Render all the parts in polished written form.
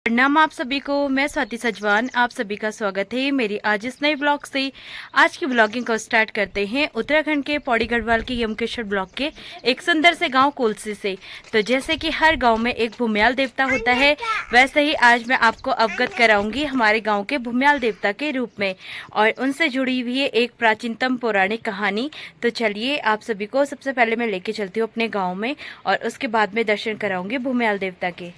प्रणाम आप सभी को। मैं स्वाति सजवान आप सभी का स्वागत है मेरी आज इस नए ब्लॉग से। आज की ब्लॉगिंग को स्टार्ट करते हैं उत्तराखंड के पौड़ी गढ़वाल के यमकेश्वर ब्लॉक के एक सुंदर से गांव कोलसी से। तो जैसे कि हर गांव में एक भूम्याल देवता होता है, वैसे ही आज मैं आपको अवगत कराऊंगी हमारे गाँव के भूम्याल देवता के रूप में और उनसे जुड़ी हुई है एक प्राचीनतम पौराणिक कहानी। तो चलिए आप सभी को सबसे पहले मैं लेके चलती हूँ अपने गाँव में और उसके बाद में दर्शन कराऊंगी भूम्याल देवता के।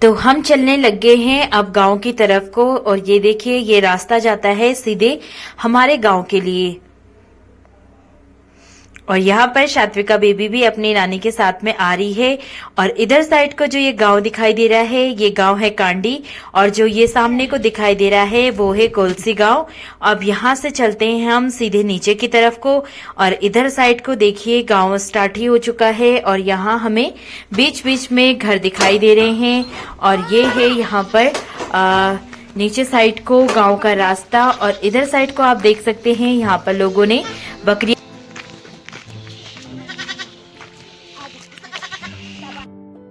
तो हम चलने लग गए हैं अब गांव की तरफ को और ये देखिए ये रास्ता जाता है सीधे हमारे गांव के लिए। और यहाँ पर सात्विका बेबी भी अपनी नानी के साथ में आ रही है। और इधर साइड को जो ये गांव दिखाई दे रहा है ये गांव है कांडी और जो ये सामने को दिखाई दे रहा है वो है कोलसी गांव। अब यहाँ से चलते हैं हम सीधे नीचे की तरफ को और इधर साइड को देखिए गांव स्टार्ट ही हो चुका है और यहाँ हमें बीच बीच में घर दिखाई दे रहे हैं। और ये है यहाँ पर नीचे साइड को गाँव का रास्ता और इधर साइड को आप देख सकते हैं यहाँ पर लोगों ने बकरी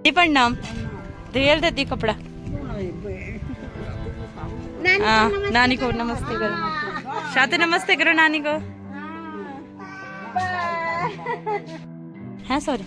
प्रणाम रियल देती कपड़ा। नानी को नमस्ते करो, शादी नमस्ते करो नानी को। हाँ सॉरी।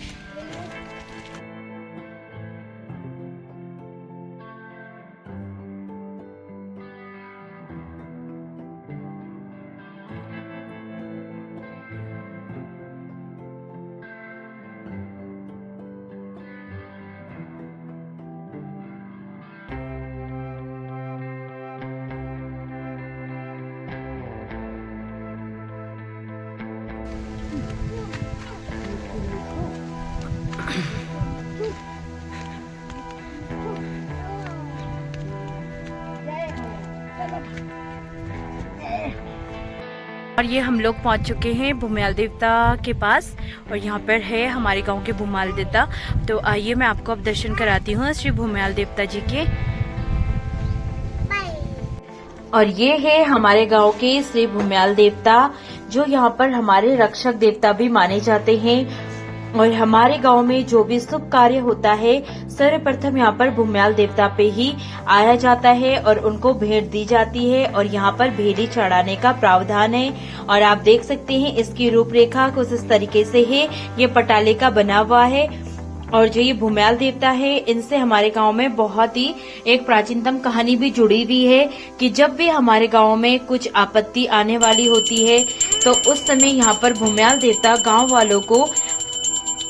और ये हम लोग पहुंच चुके हैं भूम्याल देवता के पास और यहाँ पर है हमारे गांव के भूम्याल देवता। तो आइए मैं आपको अब दर्शन कराती हूँ श्री भूम्याल देवता जी के। और ये है हमारे गांव के श्री भूम्याल देवता जो यहाँ पर हमारे रक्षक देवता भी माने जाते हैं। और हमारे गांव में जो भी शुभ कार्य होता है सर्वप्रथम यहाँ पर भूम्याल देवता पे ही आया जाता है और उनको भेंट दी जाती है और यहाँ पर भेली चढ़ाने का प्रावधान है। और आप देख सकते हैं इसकी रूपरेखा कुछ इस तरीके से है, ये पटाले का बना हुआ है। और जो ये भूम्याल देवता है इनसे हमारे गांव में बहुत ही एक प्राचीनतम कहानी भी जुड़ी हुई है कि जब भी हमारे गांव में कुछ आपत्ति आने वाली होती है तो उस समय यहाँ पर भूम्याल देवता गांव वालों को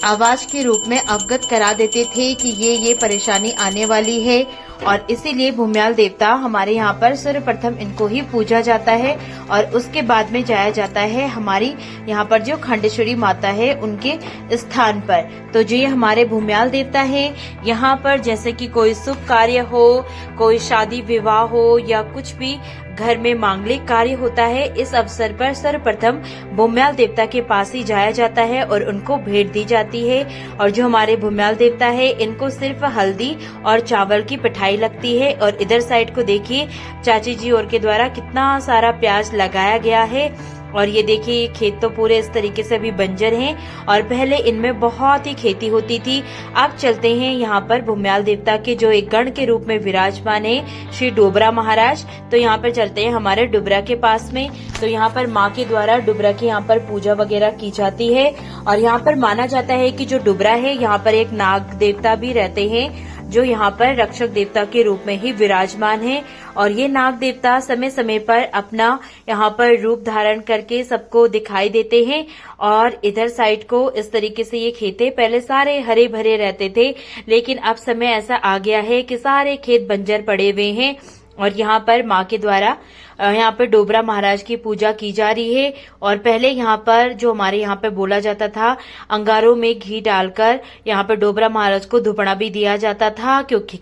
आवाज के रूप में अवगत करा देते थे कि ये परेशानी आने वाली है। और इसीलिए भूम्याल देवता हमारे यहाँ पर सर्वप्रथम इनको ही पूजा जाता है और उसके बाद में जाया जाता है हमारी यहाँ पर जो खंडेश्वरी माता है उनके स्थान पर। तो जो ये हमारे भूम्याल देवता है यहाँ पर जैसे कि कोई शुभ कार्य हो, कोई शादी विवाह हो या कुछ भी घर में मांगलिक कार्य होता है, इस अवसर पर सर्वप्रथम भूम्याल देवता के पास ही जाया जाता है और उनको भेंट दी जाती है। और जो हमारे भूम्याल देवता है इनको सिर्फ हल्दी और चावल की पिठाई लगती है। और इधर साइड को देखिए चाची जी और के द्वारा कितना सारा प्याज लगाया गया है। और ये देखिए खेत तो पूरे इस तरीके से अभी बंजर हैं और पहले इनमें बहुत ही खेती होती थी। अब चलते हैं यहाँ पर भूम्याल देवता के जो एक गण के रूप में विराजमान है श्री डोबरा महाराज। तो यहाँ पर चलते हैं हमारे डुबरा के पास में। तो यहाँ पर माँ के द्वारा डुबरा की यहाँ पर पूजा वगैरह की जाती है। और यहाँ पर माना जाता है कि जो डुबरा है यहाँ पर एक नाग देवता भी रहते हैं जो यहाँ पर रक्षक देवता के रूप में ही विराजमान है। और ये नाग देवता समय समय पर अपना यहाँ पर रूप धारण करके सबको दिखाई देते हैं। और इधर साइड को इस तरीके से ये खेते पहले सारे हरे भरे रहते थे, लेकिन अब समय ऐसा आ गया है कि सारे खेत बंजर पड़े हुए हैं। और यहाँ पर माँ के द्वारा यहाँ पर डोबरा महाराज की पूजा की जा रही है। और पहले यहाँ पर जो हमारे यहाँ पे बोला जाता था अंगारों में घी डालकर यहाँ पर डोबरा महाराज को धुपड़ा भी दिया जाता था, क्योंकि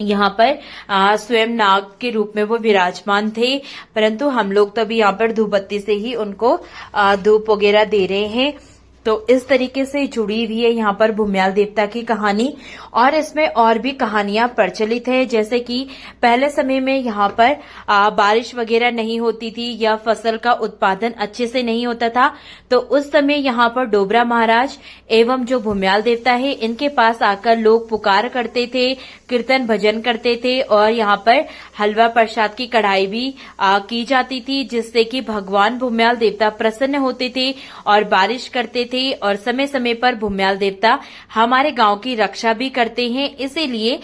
यहाँ पर स्वयं नाग के रूप में वो विराजमान थे। परंतु हम लोग तो अभी यहाँ पर धूप बत्ती से ही उनको धूप वगैरह दे रहे हैं। तो इस तरीके से जुड़ी हुई है यहाँ पर भूम्याल देवता की कहानी। और इसमें और भी कहानियां प्रचलित है, जैसे कि पहले समय में यहाँ पर बारिश वगैरह नहीं होती थी या फसल का उत्पादन अच्छे से नहीं होता था, तो उस समय यहाँ पर डोबरा महाराज एवं जो भूम्याल देवता है इनके पास आकर लोग पुकार करते थे, कीर्तन भजन करते थे और यहाँ पर हलवा प्रसाद की कढ़ाई भी की जाती थी, जिससे कि भगवान भूम्याल देवता प्रसन्न होते थे और बारिश करते थे। और समय समय पर भूम्याल देवता हमारे गांव की रक्षा भी करते हैं, इसीलिए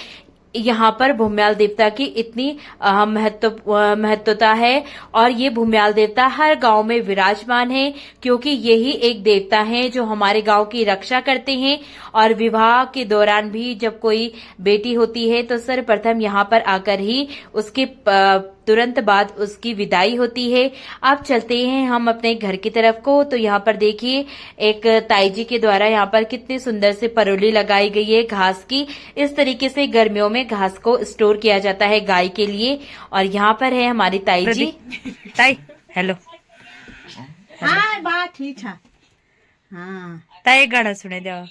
यहाँ पर भूम्याल देवता की इतनी महत्वता है। और ये भूम्याल देवता हर गांव में विराजमान है, क्योंकि यही एक देवता है जो हमारे गांव की रक्षा करते हैं। और विवाह के दौरान भी जब कोई बेटी होती है तो सर्वप्रथम यहाँ पर आकर ही उसके तुरंत बाद उसकी विदाई होती है। अब चलते हैं हम अपने घर की तरफ को, तो यहाँ पर देखिए एक ताई जी के द्वारा यहाँ पर कितनी सुंदर से परोली लगाई गई है घास की। इस तरीके से गर्मियों में घास को स्टोर किया जाता है गाय के लिए। और यहाँ पर है हमारी ताई जी। ताई हेलो। हाँ बात ठीक है। हाँ ताई गाना सुने दो।